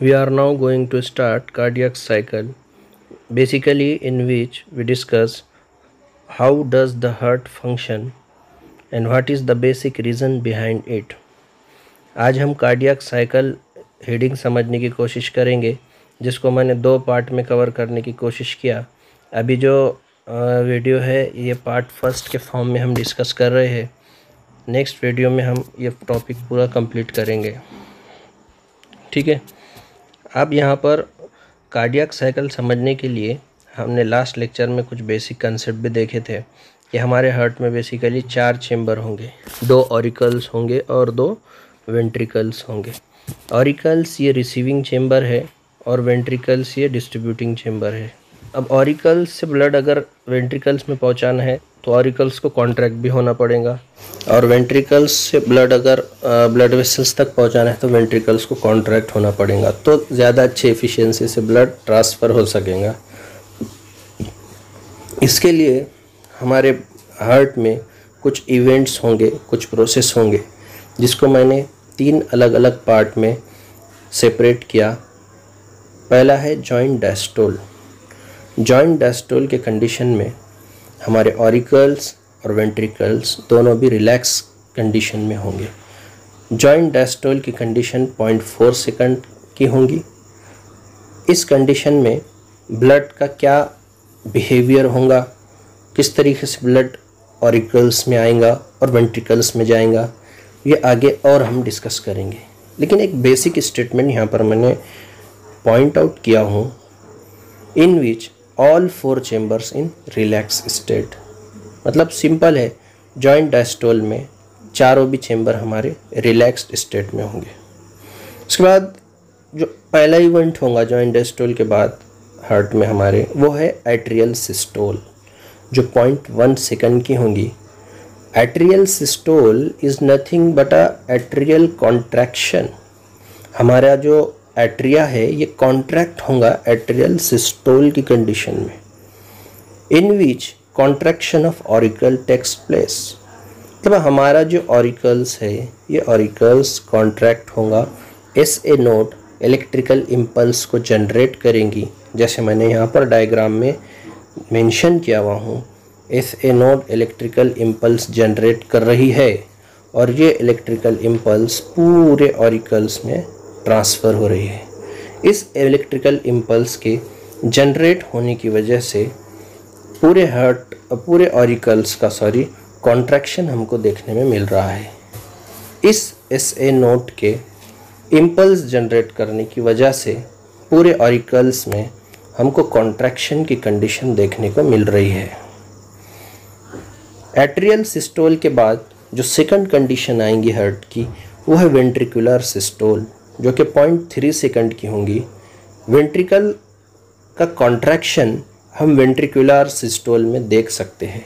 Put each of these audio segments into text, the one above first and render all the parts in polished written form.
We are now going to start cardiac cycle, basically in which we discuss how does the heart function and what is the basic reason behind it. आज हम cardiac cycle heading समझने की कोशिश करेंगे, जिसको मैंने 2 part में cover करने की कोशिश किया। अभी जो वीडियो है ये पार्ट फर्स्ट के फॉर्म में हम डिस्कस कर रहे हैं। नेक्स्ट वीडियो में हम ये टॉपिक पूरा कंप्लीट करेंगे, ठीक है। अब यहाँ पर कार्डियक साइकिल समझने के लिए हमने लास्ट लेक्चर में कुछ बेसिक कंसेप्ट भी देखे थे कि हमारे हार्ट में बेसिकली 4 चेम्बर होंगे, 2 ऑरिकल्स होंगे और 2 वेंट्रिकल्स होंगे। ऑरिकल्स ये रिसीविंग चेम्बर है और वेंट्रिकल्स ये डिस्ट्रीब्यूटिंग चेम्बर है। अब ऑरिकल्स से ब्लड अगर वेंट्रिकल्स में पहुंचाना है तो ऑरिकल्स को कॉन्ट्रैक्ट भी होना पड़ेगा, और वेंट्रिकल्स से ब्लड अगर ब्लड वेसल्स तक पहुंचाना है तो वेंट्रिकल्स को कॉन्ट्रैक्ट होना पड़ेगा, तो ज़्यादा अच्छी एफिशिएंसी से ब्लड ट्रांसफ़र हो सकेगा। इसके लिए हमारे हार्ट में कुछ इवेंट्स होंगे, कुछ प्रोसेस होंगे, जिसको मैंने 3 अलग अलग पार्ट में सेपरेट किया। पहला है जॉइंट डायस्टोल। जॉइंट डायस्टोल के कंडीशन में हमारे ऑरिकल्स और वेंट्रिकल्स दोनों भी रिलैक्स कंडीशन में होंगे। जॉइंट डायस्टोल की कंडीशन 0.4 सेकंड की होंगी। इस कंडीशन में ब्लड का क्या बिहेवियर होगा, किस तरीके से ब्लड ऑरिकल्स में आएगा और वेंट्रिकल्स में जाएगा, ये आगे और हम डिस्कस करेंगे। लेकिन एक बेसिक स्टेटमेंट यहाँ पर मैंने पॉइंट आउट किया हूँ, in which all 4 chambers in relax state. मतलब सिंपल है, जॉइंट डायस्टोल में चारों भी चेम्बर हमारे रिलैक्स्ड स्टेट में होंगे। उसके बाद जो पहला इवेंट होगा जॉइंट डायस्टोल के बाद हार्ट में हमारे, वो है एट्रियल सिस्टोल, जो 0.1 सेकंड की होंगी। Atrial systole is nothing but a atrial contraction. हमारा जो एट्रिया है ये कॉन्ट्रैक्ट होगा एट्रियल सिस्टोल की कंडीशन में, in which contraction of auricle takes place. मतलब हमारा जो ऑरिकल्स है ये ऑरिकल्स कॉन्ट्रैक्ट होगा, SA नोड इलेक्ट्रिकल इम्पल्स को जनरेट करेंगी, जैसे मैंने यहाँ पर डायग्राम में मेंशन किया हुआ हूँ। SA node electrical impulse generate कर रही है और ये इलेक्ट्रिकल इम्पल्स पूरे ऑरिकल्स में ट्रांसफ़र हो रही है। इस इलेक्ट्रिकल इम्पल्स के जनरेट होने की वजह से पूरे ऑरिकल्स का कॉन्ट्रैक्शन हमको देखने में मिल रहा है। इस SA नोड के इम्पल्स जनरेट करने की वजह से पूरे ऑरिकल्स में हमको कॉन्ट्रैक्शन की कंडीशन देखने को मिल रही है। एट्रियल सिस्टोल के बाद जो सेकंड कंडीशन आएंगी हार्ट की, वो है वेंट्रिकुलर सिस्टोल, जो कि 0.3 सेकंड की होंगी। वेंट्रिकल का कॉन्ट्रैक्शन हम वेंट्रिकुलर सिस्टोल में देख सकते हैं।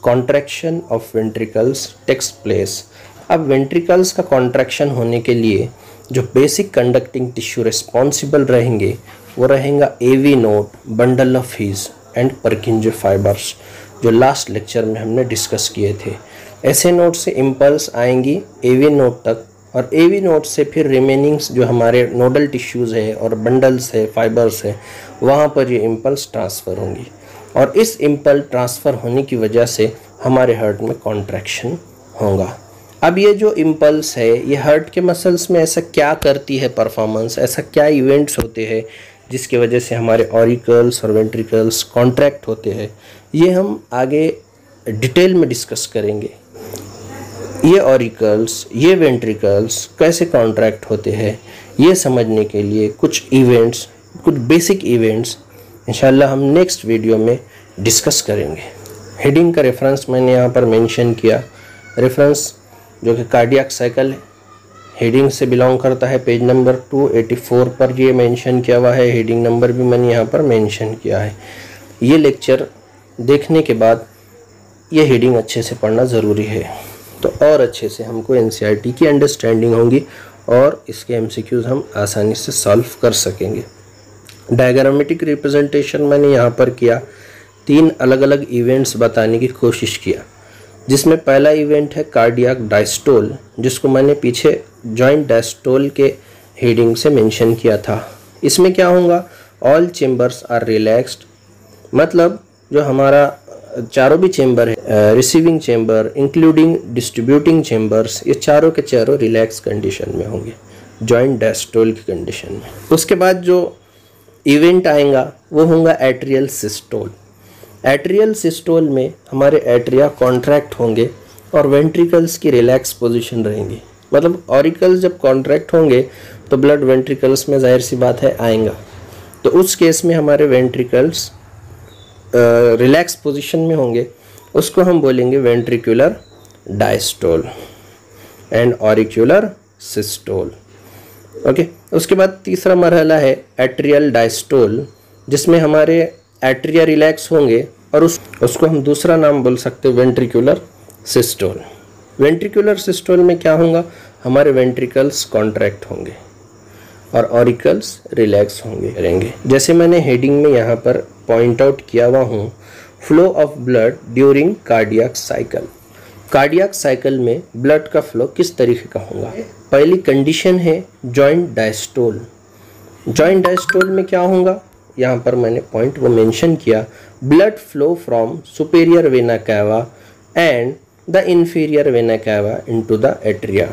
Contraction of ventricles takes place. अब वेंट्रिकल्स का कॉन्ट्रैक्शन होने के लिए जो बेसिक कंडक्टिंग टिश्यू रिस्पॉन्सिबल रहेंगे वो रहेगा AV node, bundle of His and Purkinje fibres, जो लास्ट लेक्चर में हमने डिस्कस किए थे। SA नोड से इम्पल्स आएंगी AV नोड तक, और AV नोड से फिर रिमेनिंग्स जो हमारे नोडल टिश्यूज़ है और बंडल्स है, फाइबर्स है, वहाँ पर ये इम्पल्स ट्रांसफ़र होंगी, और इस इम्पल्स ट्रांसफ़र होने की वजह से हमारे हार्ट में कॉन्ट्रैक्शन होगा। अब ये जो इम्पल्स है ये हार्ट के मसल्स में ऐसा क्या करती है परफॉर्मेंस, ऐसा क्या इवेंट्स होते हैं जिसकी वजह से हमारे ऑरिकल्स और वेंट्रिकल्स कॉन्ट्रैक्ट होते हैं, ये हम आगे डिटेल में डिस्कस करेंगे। ये ऑरिकल्स, ये वेंट्रिकल्स कैसे कॉन्ट्रैक्ट होते हैं, ये समझने के लिए कुछ इवेंट्स, कुछ बेसिक इवेंट्स इंशाल्लाह हम नेक्स्ट वीडियो में डिस्कस करेंगे। हेडिंग का रेफरेंस मैंने यहाँ पर मेंशन किया, रेफरेंस जो कि कार्डियक साइकिल हेडिंग से बिलोंग करता है, पेज नंबर 284 पर ये मेंशन किया हुआ है। हेडिंग नंबर भी मैंने यहाँ पर मेंशन किया है। ये लेक्चर देखने के बाद ये हेडिंग अच्छे से पढ़ना ज़रूरी है, तो और अच्छे से हमको NCERT की अंडरस्टैंडिंग होगी और इसके MCQs हम आसानी से सॉल्व कर सकेंगे। डायग्रामेटिक रिप्रेजेंटेशन मैंने यहाँ पर किया, 3 अलग अलग इवेंट्स बताने की कोशिश किया, जिसमें पहला इवेंट है कार्डियक डायस्टोल, जिसको मैंने पीछे जॉइंट डायस्टोल के हेडिंग से मेंशन किया था। इसमें क्या होगा, ऑल चेम्बर्स आर रिलैक्स्ड, मतलब जो हमारा चारों भी चेम्बर है, receiving chamber including distributing chambers, ये चारों के चारों रिलैक्स कंडीशन में होंगे, जॉइंट डायस्टोल की कंडीशन में। उसके बाद जो इवेंट आएगा वो होगा एट्रियल सिस्टोल। एट्रियल सिस्टोल में हमारे एट्रिया कॉन्ट्रैक्ट होंगे और वेंट्रिकल्स की रिलैक्स पोजीशन रहेंगी, मतलब ऑरिकल्स जब कॉन्ट्रैक्ट होंगे तो ब्लड वेंट्रिकल्स में जाहिर सी बात है आएगा, तो उस केस में हमारे वेंट्रिकल्स रिलैक्स पोजीशन में होंगे, उसको हम बोलेंगे ventricular diastole and auricular systole. Okay, उसके बाद तीसरा मरहला है एट्रियल डायस्टोल, जिसमें हमारे एट्रिया रिलैक्स होंगे और उसको हम दूसरा नाम बोल सकते हैं वेंट्रिकुलर सिस्टोल। वेंट्रिकुलर सिस्टोल में क्या होगा, हमारे वेंट्रिकल्स कॉन्ट्रैक्ट होंगे और ऑरिकल्स रिलैक्स होंगे रहेंगे। जैसे मैंने हेडिंग में यहाँ पर पॉइंट आउट किया हुआ हूँ, flow of blood during cardiac cycle. Cardiac cycle में ब्लड का फ्लो किस तरीके का होगा। पहली कंडीशन है जॉइंट डायस्टोल। जॉइंट डायस्टोल में क्या होगा, यहाँ पर मैंने पॉइंट वो मेंशन किया, blood flow from superior vena cava and the inferior vena cava into the atria.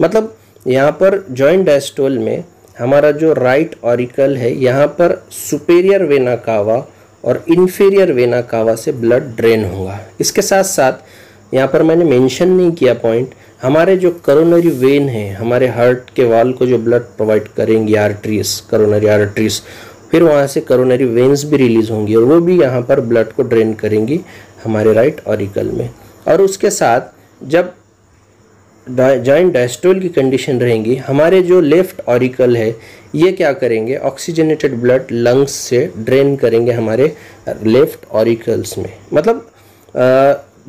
मतलब यहाँ पर जॉइंट डायस्टोल में हमारा जो राइट ऑरिकल है, यहाँ पर सुपेरियर वेना कावा और इंफीरियर वेना कावा से ब्लड ड्रेन होगा। इसके साथ साथ यहाँ पर मैंने मेंशन नहीं किया पॉइंट, हमारे जो करोनरी वेन है, हमारे हार्ट के वाल को जो ब्लड प्रोवाइड करेंगी आर्टरीज, करोनरी आर्टरीज, फिर वहाँ से करोनरी वेन्स भी रिलीज होंगी और वो भी यहाँ पर ब्लड को ड्रेन करेंगी हमारे राइट ऑरिकल में। और उसके साथ जब जॉइंट डायस्टोल की कंडीशन रहेंगी, हमारे जो लेफ्ट ऑरिकल है ये क्या करेंगे, ऑक्सीजनेटेड ब्लड लंग्स से ड्रेन करेंगे हमारे लेफ्ट ऑरिकल्स में, मतलब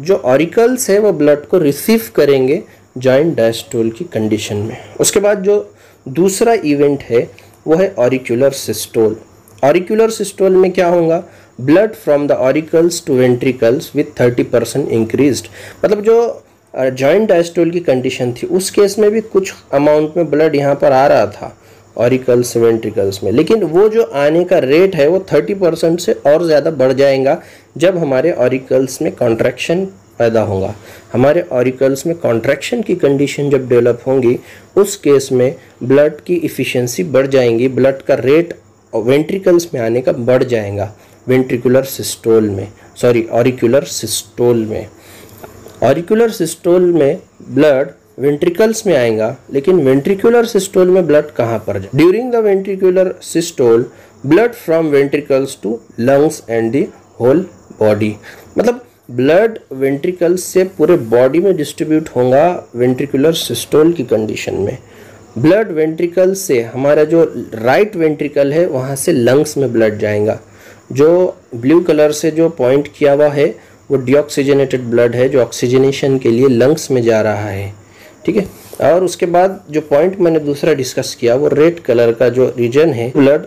जो ऑरिकल्स है वो ब्लड को रिसीव करेंगे जॉइंट डायस्टोल की कंडीशन में। उसके बाद जो दूसरा इवेंट है वो है ऑरिक्यूलर सिस्टोल। ऑरिक्यूलर सिस्टोल में क्या होगा, blood from the auricles to ventricles with 30% increased, मतलब जो जॉइंट डायस्टोल की कंडीशन थी उस केस में भी कुछ अमाउंट में ब्लड यहाँ पर आ रहा था ऑरिकल्स से वेंट्रिकल्स में, लेकिन वो जो आने का रेट है वो 30% से और ज़्यादा बढ़ जाएगा जब हमारे ऑरिकल्स में कॉन्ट्रैक्शन पैदा होगा। हमारे ऑरिकल्स में कॉन्ट्रैक्शन की कंडीशन जब डेवलप होंगी उस केस में ब्लड की इफ़िशियंसी बढ़ जाएंगी, ब्लड का रेट वेंट्रिकल्स में आने का बढ़ जाएगा वेंट्रिकुलर सिस्टोल में, सॉरी ऑरिक्यूलर सिस्टोल में। ऑरिक्यूलर सिस्टोल में ब्लड वेंट्रिकल्स में आएगा, लेकिन वेंट्रिकुलर सिस्टोल में ब्लड कहाँ पर जाए। During the ventricular systole blood from ventricles to lungs and the whole body, मतलब ब्लड वेंट्रिकल्स से पूरे बॉडी में डिस्ट्रीब्यूट होगा वेंट्रिकुलर सिस्टोल की कंडीशन में। ब्लड वेंट्रिकल से हमारा जो राइट वेंट्रिकल है वहाँ से लंग्स में ब्लड जाएगा। जो ब्लू कलर से जो पॉइंट किया हुआ है वो डीऑक्सीजनेटेड ब्लड है जो ऑक्सीजनेशन के लिए लंग्स में जा रहा है, ठीक है। और उसके बाद जो पॉइंट मैंने दूसरा डिस्कस किया वो रेड कलर का जो रीजन है, ब्लड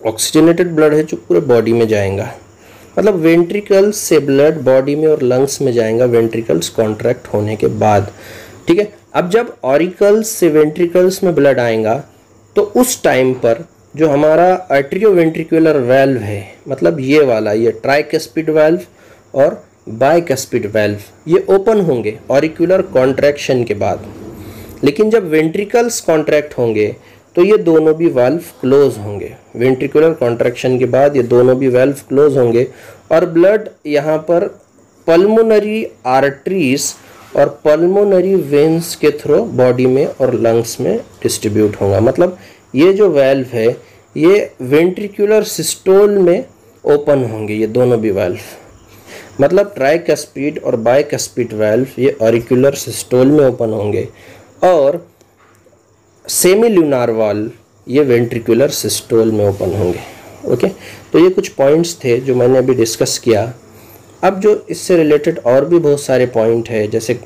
ऑक्सीजनेटेड ब्लड है जो पूरे बॉडी में जाएगा, मतलब वेंट्रिकल्स से ब्लड बॉडी में और लंग्स में जाएगा वेंट्रिकल्स कॉन्ट्रैक्ट होने के बाद, ठीक है। अब जब ऑरिकल्स से वेंट्रिकल्स में ब्लड आएगा तो उस टाइम पर जो हमारा आर्टेरियोवेंट्रिकुलर वाल्व है, मतलब ये वाला, ये ट्राइकस्पिड वाल्व और बाइकस्पिड वाल्व, ये ओपन होंगे ऑरिक्यूलर कॉन्ट्रैक्शन के बाद, लेकिन जब वेंट्रिकल्स कॉन्ट्रैक्ट होंगे तो ये दोनों भी वाल्व क्लोज होंगे। वेंट्रिकुलर कॉन्ट्रैक्शन के बाद ये दोनों भी वाल्व क्लोज होंगे और ब्लड यहाँ पर पल्मोनरी आर्टरीज और पल्मोनरी वेन्स के थ्रू बॉडी में और लंग्स में डिस्ट्रीब्यूट होगा। मतलब ये जो वाल्व है ये वेंट्रिकुलर सिस्टोल में ओपन होंगे, ये दोनों भी वाल्व, मतलब ट्राइकस्पिड और बाइकस्पिड वाल्व ये ऑरिक्यूलर सिस्टोल में ओपन होंगे और सेमी ल्यूनार वाल्व ये वेंट्रिकुलर सिस्टोल में ओपन होंगे। ओके, तो ये कुछ पॉइंट्स थे जो मैंने अभी डिस्कस किया। अब जो इससे रिलेटेड और भी बहुत सारे पॉइंट है, जैसे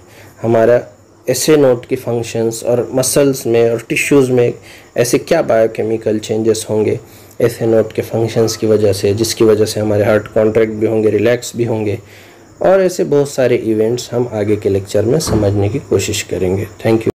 हमारा एसे नोट की फंक्शंस और मसल्स में और टिश्यूज़ में ऐसे क्या बायोकेमिकल चेंजेस होंगे एसे नोट के फंक्शंस की वजह से, जिसकी वजह से हमारे हार्ट कॉन्ट्रैक्ट भी होंगे, रिलैक्स भी होंगे, और ऐसे बहुत सारे इवेंट्स हम आगे के लेक्चर में समझने की कोशिश करेंगे। Thank you.